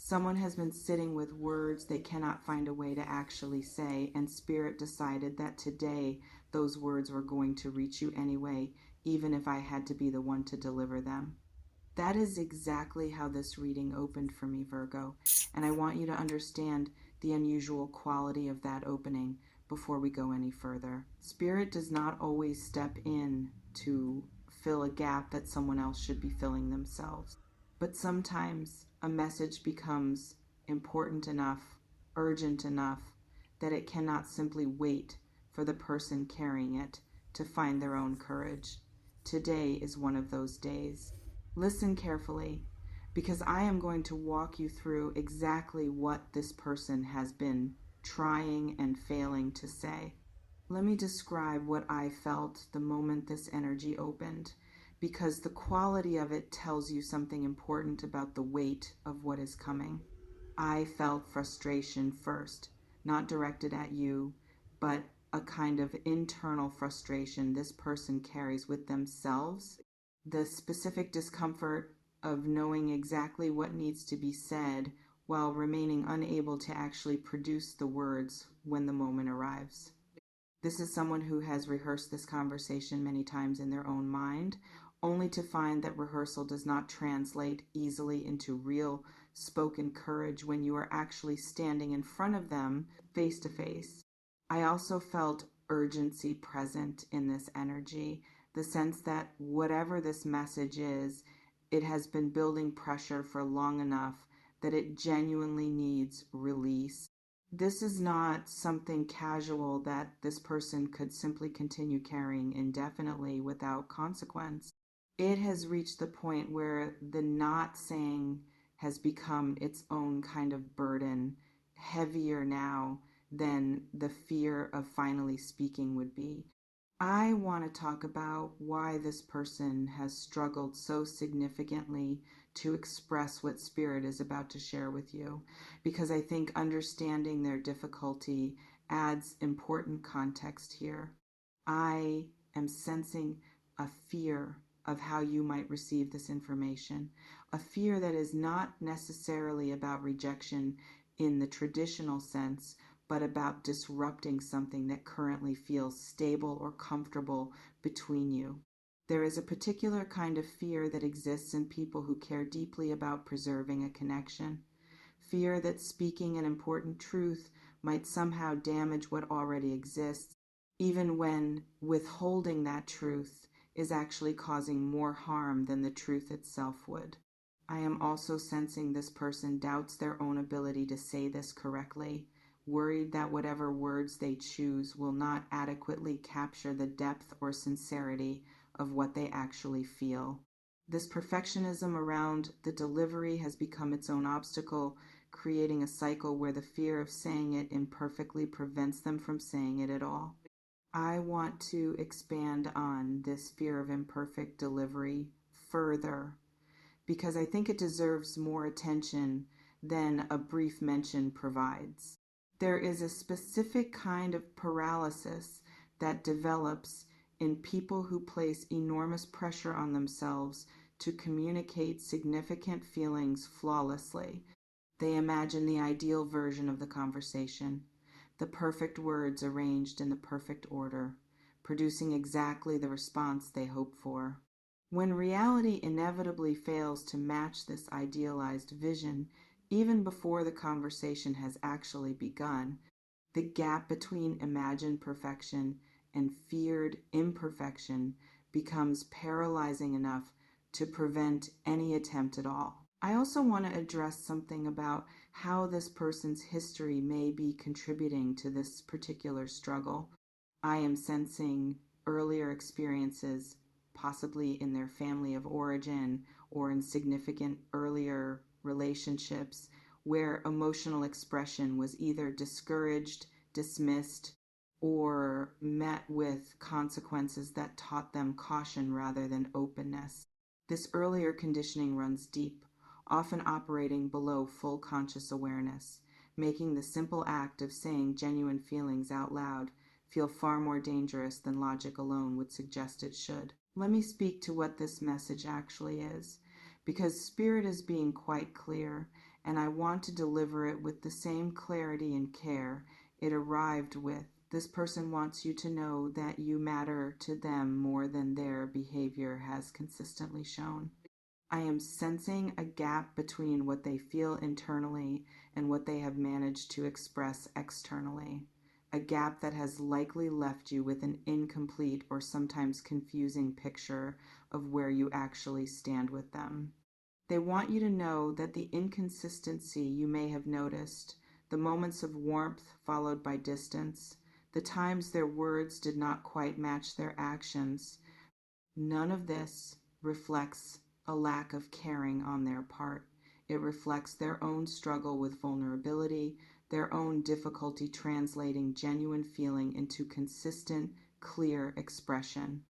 Someone has been sitting with words they cannot find a way to actually say, and Spirit decided that today those words were going to reach you anyway, even if I had to be the one to deliver them. That is exactly how this reading opened for me, Virgo, and I want you to understand the unusual quality of that opening before we go any further. Spirit does not always step in to fill a gap that someone else should be filling themselves. But sometimes a message becomes important enough, urgent enough, that it cannot simply wait for the person carrying it to find their own courage. Today is one of those days. Listen carefully, because I am going to walk you through exactly what this person has been trying and failing to say. Let me describe what I felt the moment this energy opened, because the quality of it tells you something important about the weight of what is coming. I felt frustration first, not directed at you, but a kind of internal frustration this person carries with themselves. The specific discomfort of knowing exactly what needs to be said while remaining unable to actually produce the words when the moment arrives. This is someone who has rehearsed this conversation many times in their own mind, only to find that rehearsal does not translate easily into real spoken courage when you are actually standing in front of them face to face. I also felt urgency present in this energy, the sense that whatever this message is, it has been building pressure for long enough that it genuinely needs release. This is not something casual that this person could simply continue carrying indefinitely without consequence. It has reached the point where the not saying has become its own kind of burden, heavier now than the fear of finally speaking would be. I want to talk about why this person has struggled so significantly to express what Spirit is about to share with you, because I think understanding their difficulty adds important context here. I am sensing a fear of how you might receive this information, a fear that is not necessarily about rejection in the traditional sense, but about disrupting something that currently feels stable or comfortable between you. There is a particular kind of fear that exists in people who care deeply about preserving a connection. Fear that speaking an important truth might somehow damage what already exists, even when withholding that truth is actually causing more harm than the truth itself would. I am also sensing this person doubts their own ability to say this correctly, worried that whatever words they choose will not adequately capture the depth or sincerity of what they actually feel. This perfectionism around the delivery has become its own obstacle, creating a cycle where the fear of saying it imperfectly prevents them from saying it at all. I want to expand on this fear of imperfect delivery further, because I think it deserves more attention than a brief mention provides. There is a specific kind of paralysis that develops in people who place enormous pressure on themselves to communicate significant feelings flawlessly. They imagine the ideal version of the conversation, the perfect words arranged in the perfect order, producing exactly the response they hope for. When reality inevitably fails to match this idealized vision, even before the conversation has actually begun, the gap between imagined perfection and feared imperfection becomes paralyzing enough to prevent any attempt at all. I also want to address something about how this person's history may be contributing to this particular struggle. I am sensing earlier experiences, possibly in their family of origin or in significant earlier relationships, where emotional expression was either discouraged, dismissed, or met with consequences that taught them caution rather than openness. This earlier conditioning runs deep, often operating below full conscious awareness, making the simple act of saying genuine feelings out loud feel far more dangerous than logic alone would suggest it should. Let me speak to what this message actually is, because Spirit is being quite clear, and I want to deliver it with the same clarity and care it arrived with. This person wants you to know that you matter to them more than their behavior has consistently shown. I am sensing a gap between what they feel internally and what they have managed to express externally. A gap that has likely left you with an incomplete or sometimes confusing picture of where you actually stand with them. They want you to know that the inconsistency you may have noticed, the moments of warmth followed by distance, the times their words did not quite match their actions, none of this reflects a lack of caring on their part. It reflects their own struggle with vulnerability, their own difficulty translating genuine feeling into consistent, clear expression.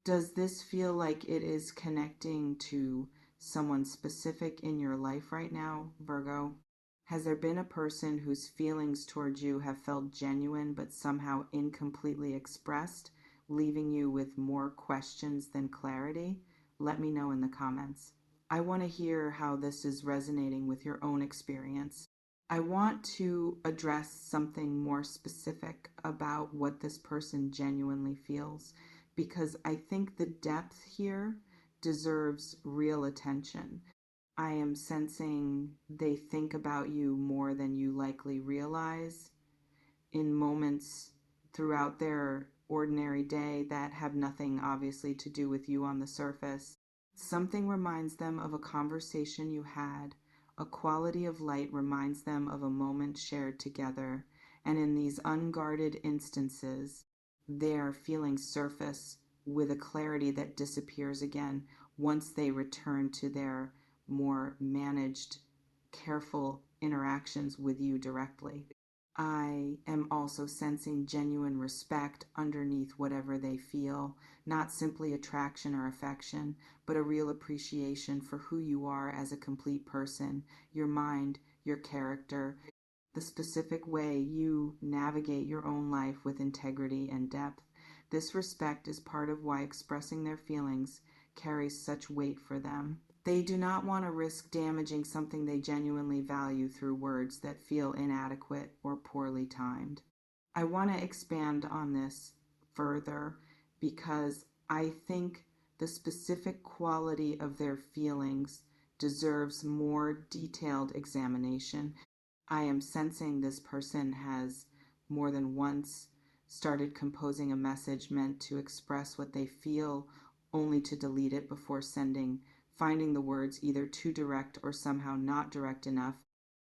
Does this feel like it is connecting to someone specific in your life right now, Virgo? Has there been a person whose feelings towards you have felt genuine but somehow incompletely expressed, leaving you with more questions than clarity? Let me know in the comments. I want to hear how this is resonating with your own experience. I want to address something more specific about what this person genuinely feels, because I think the depth here deserves real attention. I am sensing they think about you more than you likely realize in moments throughout their ordinary day that have nothing obviously to do with you on the surface. Something reminds them of a conversation you had. A quality of light reminds them of a moment shared together. And in these unguarded instances, their feelings surface with a clarity that disappears again once they return to their more managed, careful interactions with you directly. I am also sensing genuine respect underneath whatever they feel, not simply attraction or affection, but a real appreciation for who you are as a complete person, your mind, your character, the specific way you navigate your own life with integrity and depth. This respect is part of why expressing their feelings carries such weight for them. They do not want to risk damaging something they genuinely value through words that feel inadequate or poorly timed. I want to expand on this further because I think the specific quality of their feelings deserves more detailed examination. I am sensing this person has more than once started composing a message meant to express what they feel, only to delete it before sending, finding the words either too direct or somehow not direct enough,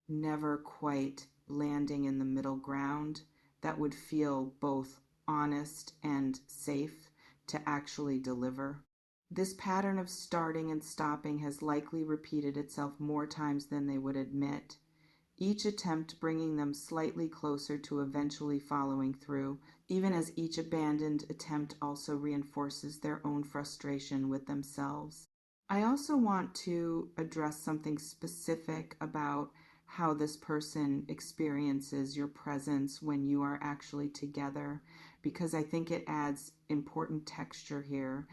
never quite landing in the middle ground that would feel both honest and safe to actually deliver. This pattern of starting and stopping has likely repeated itself more times than they would admit, each attempt bringing them slightly closer to eventually following through, even as each abandoned attempt also reinforces their own frustration with themselves. I also want to address something specific about how this person experiences your presence when you are actually together, because I think it adds important texture here.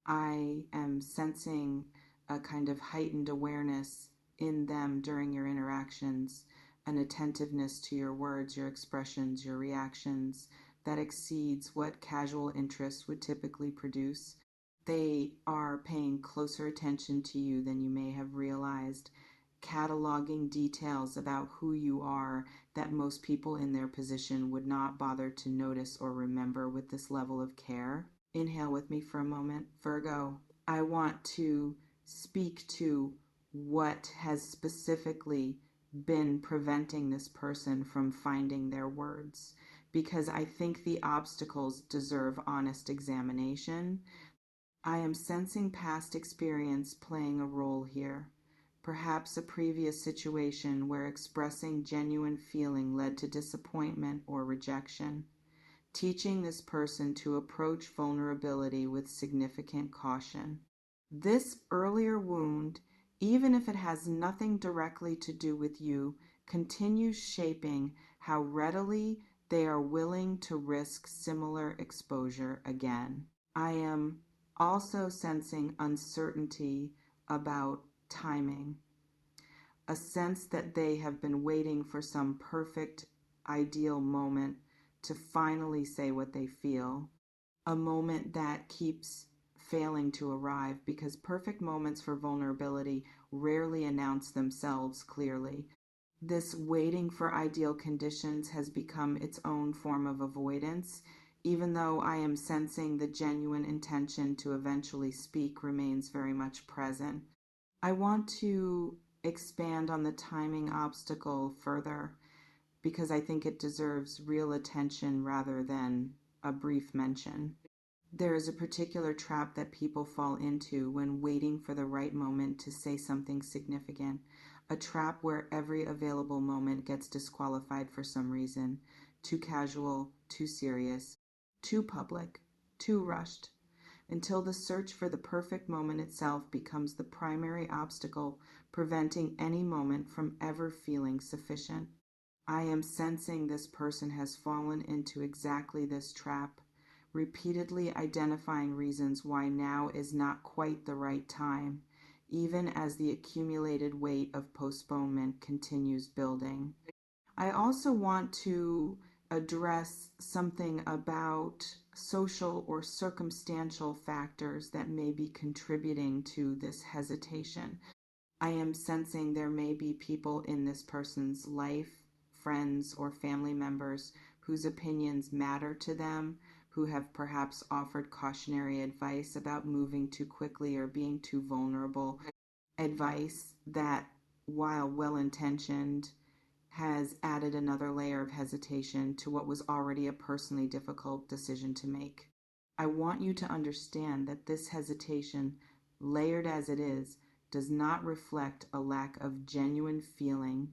I am sensing a kind of heightened awareness in them during your interactions, an attentiveness to your words, your expressions, your reactions that exceeds what casual interest would typically produce. They are paying closer attention to you than you may have realized, cataloging details about who you are that most people in their position would not bother to notice or remember with this level of care. Inhale with me for a moment. Virgo, I want to speak to what has specifically been preventing this person from finding their words, because I think the obstacles deserve honest examination. I am sensing past experience playing a role here. Perhaps a previous situation where expressing genuine feeling led to disappointment or rejection, teaching this person to approach vulnerability with significant caution. This earlier wound, even if it has nothing directly to do with you, continues shaping how readily they are willing to risk similar exposure again. I am also sensing uncertainty about timing. a sense that they have been waiting for some perfect, ideal moment to finally say what they feel, a moment that keeps failing to arrive because perfect moments for vulnerability rarely announce themselves clearly. This waiting for ideal conditions has become its own form of avoidance, even though I am sensing the genuine intention to eventually speak remains very much present. I want to expand on the timing obstacle further because I think it deserves real attention rather than a brief mention. There is a particular trap that people fall into when waiting for the right moment to say something significant, a trap where every available moment gets disqualified for some reason, too casual, too serious, too public, too rushed, until the search for the perfect moment itself becomes the primary obstacle preventing any moment from ever feeling sufficient. I am sensing this person has fallen into exactly this trap, repeatedly identifying reasons why now is not quite the right time, even as the accumulated weight of postponement continues building. I also want to address something about social or circumstantial factors that may be contributing to this hesitation. I am sensing there may be people in this person's life, friends or family members, whose opinions matter to them, who have perhaps offered cautionary advice about moving too quickly or being too vulnerable, advice that, while well intentioned, has added another layer of hesitation to what was already a personally difficult decision to make. I want you to understand that this hesitation, layered as it is, does not reflect a lack of genuine feeling,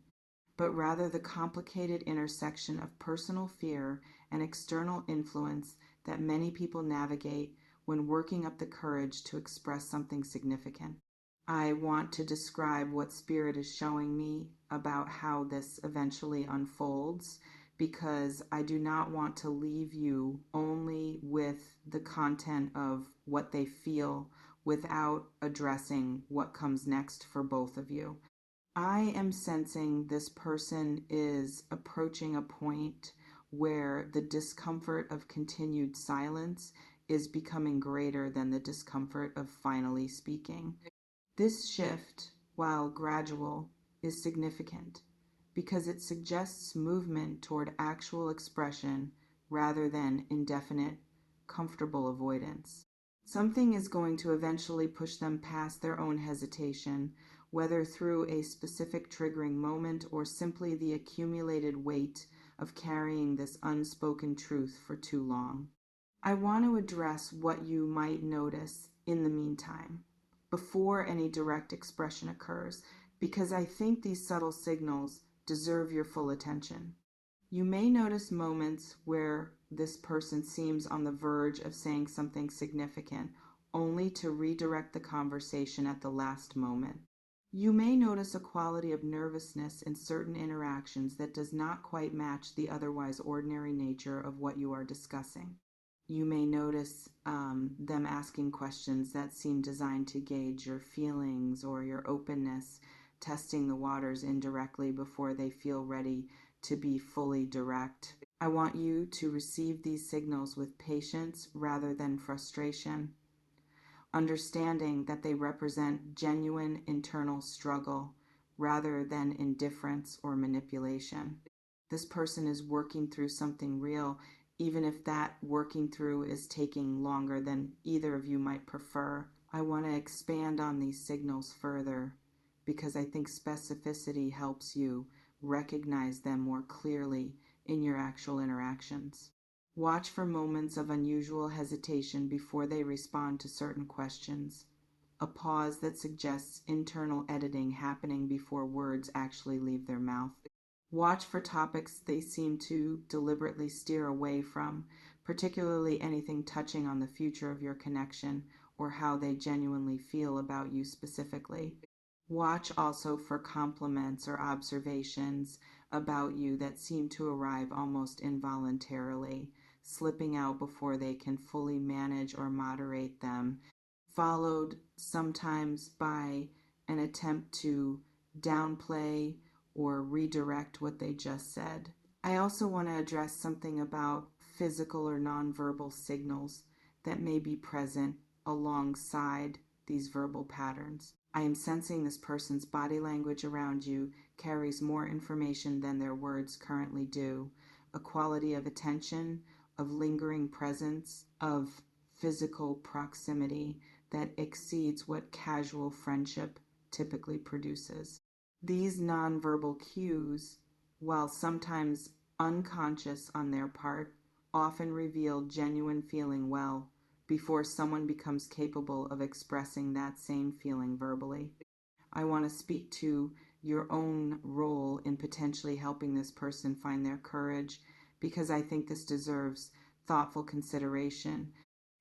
but rather the complicated intersection of personal fear and external influence that many people navigate when working up the courage to express something significant. I want to describe what Spirit is showing me about how this eventually unfolds because I do not want to leave you only with the content of what they feel without addressing what comes next for both of you. I am sensing this person is approaching a point where the discomfort of continued silence is becoming greater than the discomfort of finally speaking. This shift, while gradual, is significant because it suggests movement toward actual expression rather than indefinite, comfortable avoidance. Something is going to eventually push them past their own hesitation, whether through a specific triggering moment or simply the accumulated weight of carrying this unspoken truth for too long. I want to address what you might notice in the meantime, before any direct expression occurs, because I think these subtle signals deserve your full attention. You may notice moments where this person seems on the verge of saying something significant, only to redirect the conversation at the last moment. You may notice a quality of nervousness in certain interactions that does not quite match the otherwise ordinary nature of what you are discussing. You may notice them asking questions that seem designed to gauge your feelings or your openness, testing the waters indirectly before they feel ready to be fully direct. I want you to receive these signals with patience rather than frustration, understanding that they represent genuine internal struggle rather than indifference or manipulation. This person is working through something real, even if that working through is taking longer than either of you might prefer. I want to expand on these signals further because I think specificity helps you recognize them more clearly in your actual interactions. Watch for moments of unusual hesitation before they respond to certain questions, a pause that suggests internal editing happening before words actually leave their mouth. Watch for topics they seem to deliberately steer away from, particularly anything touching on the future of your connection or how they genuinely feel about you specifically. Watch also for compliments or observations about you that seem to arrive almost involuntarily, slipping out before they can fully manage or moderate them, followed sometimes by an attempt to downplay, or redirect what they just said. I also want to address something about physical or nonverbal signals that may be present alongside these verbal patterns. I am sensing this person's body language around you carries more information than their words currently do. A quality of attention, of lingering presence, of physical proximity that exceeds what casual friendship typically produces. These nonverbal cues, while sometimes unconscious on their part, often reveal genuine feeling well before someone becomes capable of expressing that same feeling verbally. I want to speak to your own role in potentially helping this person find their courage because I think this deserves thoughtful consideration.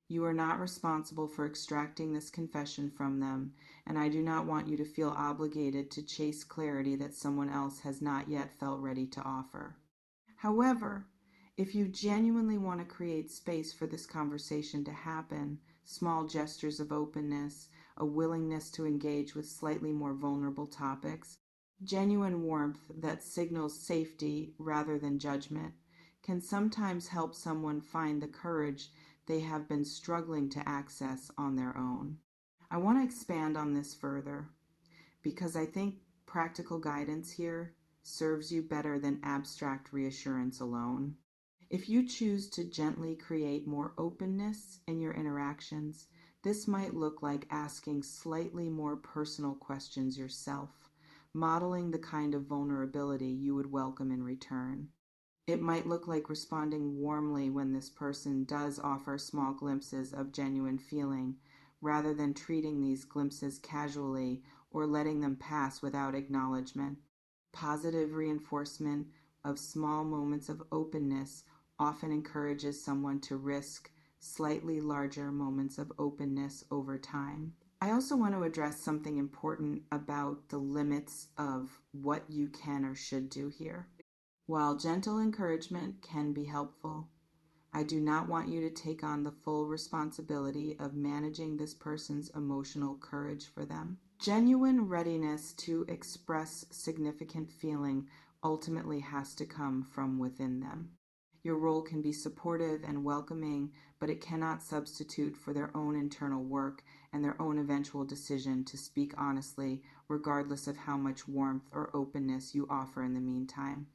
You are not responsible for extracting this confession from them, and I do not want you to feel obligated to chase clarity that someone else has not yet felt ready to offer. However, if you genuinely want to create space for this conversation to happen, small gestures of openness, a willingness to engage with slightly more vulnerable topics, genuine warmth that signals safety rather than judgment, can sometimes help someone find the courage they have been struggling to access on their own. I want to expand on this further because I think practical guidance here serves you better than abstract reassurance alone. If you choose to gently create more openness in your interactions, this might look like asking slightly more personal questions yourself, modeling the kind of vulnerability you would welcome in return. It might look like responding warmly when this person does offer small glimpses of genuine feeling, rather than treating these glimpses casually or letting them pass without acknowledgement. Positive reinforcement of small moments of openness often encourages someone to risk slightly larger moments of openness over time. I also want to address something important about the limits of what you can or should do here. While gentle encouragement can be helpful, I do not want you to take on the full responsibility of managing this person's emotional courage for them. Genuine readiness to express significant feeling ultimately has to come from within them. Your role can be supportive and welcoming, but it cannot substitute for their own internal work and their own eventual decision to speak honestly, regardless of how much warmth or openness you offer in the meantime.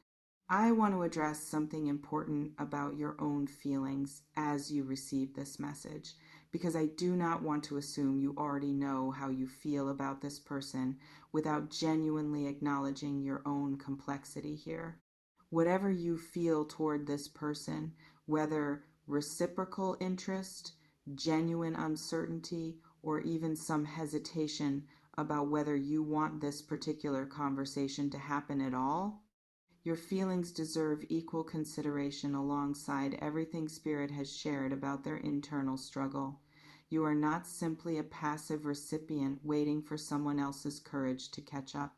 I want to address something important about your own feelings as you receive this message, because I do not want to assume you already know how you feel about this person without genuinely acknowledging your own complexity here. Whatever you feel toward this person, whether reciprocal interest, genuine uncertainty, or even some hesitation about whether you want this particular conversation to happen at all, your feelings deserve equal consideration alongside everything Spirit has shared about their internal struggle. You are not simply a passive recipient waiting for someone else's courage to catch up.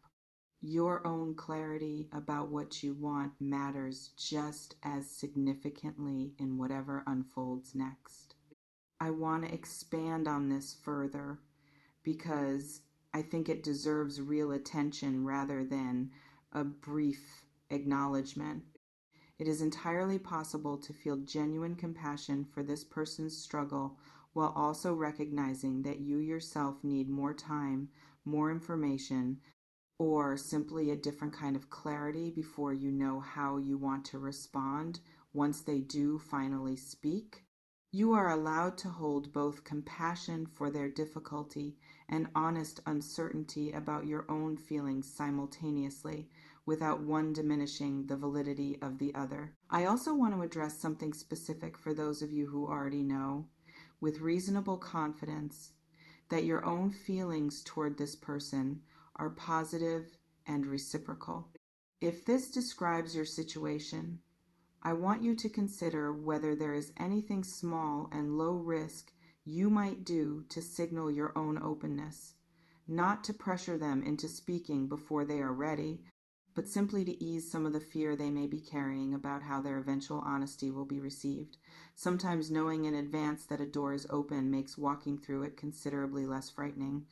Your own clarity about what you want matters just as significantly in whatever unfolds next. I want to expand on this further because I think it deserves real attention rather than a brief acknowledgement. It is entirely possible to feel genuine compassion for this person's struggle while also recognizing that you yourself need more time, more information, or simply a different kind of clarity before you know how you want to respond once they do finally speak. You are allowed to hold both compassion for their difficulty and honest uncertainty about your own feelings simultaneously, without one diminishing the validity of the other. I also want to address something specific for those of you who already know, with reasonable confidence, that your own feelings toward this person are positive and reciprocal. If this describes your situation, I want you to consider whether there is anything small and low risk you might do to signal your own openness, not to pressure them into speaking before they are ready, but simply to ease some of the fear they may be carrying about how their eventual honesty will be received. Sometimes knowing in advance that a door is open makes walking through it considerably less frightening.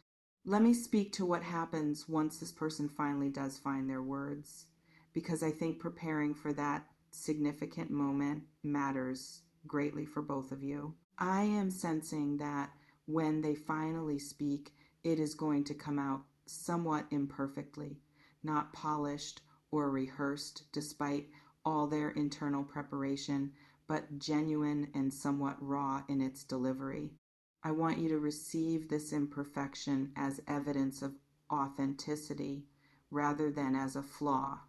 Let me speak to what happens once this person finally does find their words, because I think preparing for that significant moment matters greatly for both of you. I am sensing that when they finally speak, it is going to come out somewhat imperfectly, not polished or rehearsed despite all their internal preparation, but genuine and somewhat raw in its delivery. I want you to receive this imperfection as evidence of authenticity rather than as a flaw.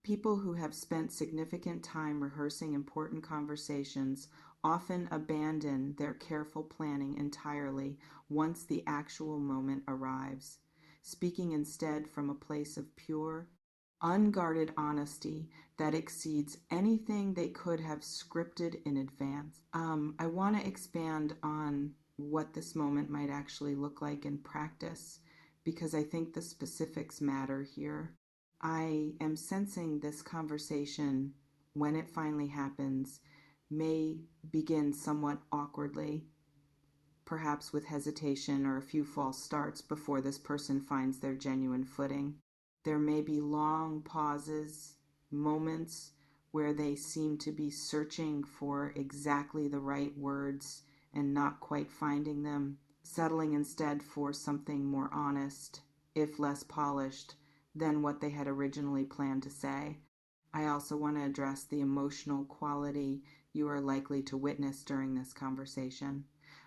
People who have spent significant time rehearsing important conversations often abandon their careful planning entirely once the actual moment arrives, speaking instead from a place of pure, unguarded honesty that exceeds anything they could have scripted in advance. I want to expand on what this moment might actually look like in practice because I think the specifics matter here. I am sensing this conversation, when it finally happens, may begin somewhat awkwardly, perhaps with hesitation or a few false starts before this person finds their genuine footing. There may be long pauses, moments where they seem to be searching for exactly the right words and not quite finding them, settling instead for something more honest, if less polished, than what they had originally planned to say. I also want to address the emotional quality you are likely to witness during this conversation.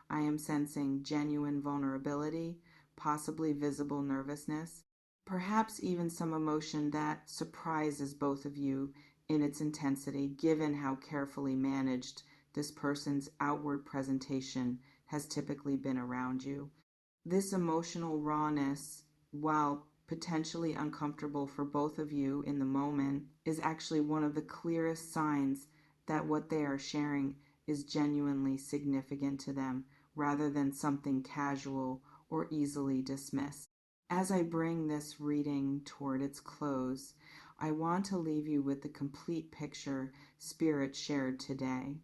I am sensing genuine vulnerability, possibly visible nervousness, perhaps even some emotion that surprises both of you in its intensity, given how carefully managed this person's outward presentation has typically been around you. This emotional rawness, while potentially uncomfortable for both of you in the moment, is actually one of the clearest signs that what they are sharing is genuinely significant to them rather than something casual or easily dismissed. As I bring this reading toward its close, I want to leave you with the complete picture Spirit shared today.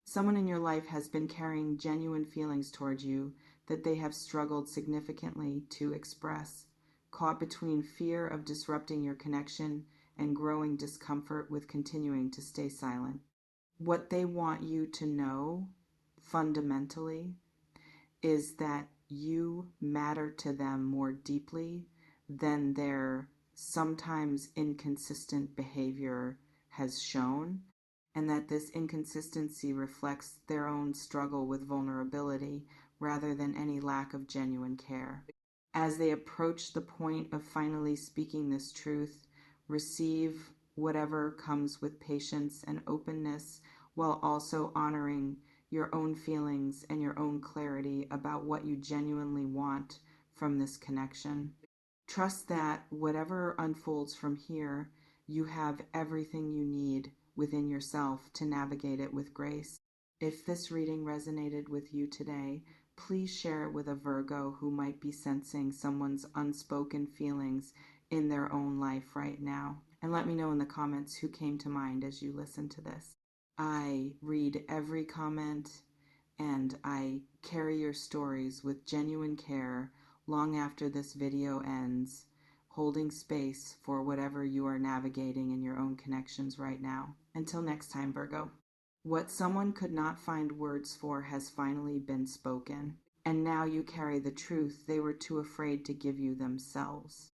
Someone in your life has been carrying genuine feelings toward you that they have struggled significantly to express, caught between fear of disrupting your connection and growing discomfort with continuing to stay silent. What they want you to know, fundamentally, is that you matter to them more deeply than their sometimes inconsistent behavior has shown, and that this inconsistency reflects their own struggle with vulnerability rather than any lack of genuine care. As they approach the point of finally speaking this truth, receive whatever comes with patience and openness while also honoring your own feelings and your own clarity about what you genuinely want from this connection. Trust that whatever unfolds from here, you have everything you need within yourself to navigate it with grace. If this reading resonated with you today, please share it with a Virgo who might be sensing someone's unspoken feelings in their own life right now. And let me know in the comments who came to mind as you listen to this. I read every comment and I carry your stories with genuine care long after this video ends, holding space for whatever you are navigating in your own connections right now. Until next time, Virgo. What someone could not find words for has finally been spoken, and now you carry the truth they were too afraid to give you themselves.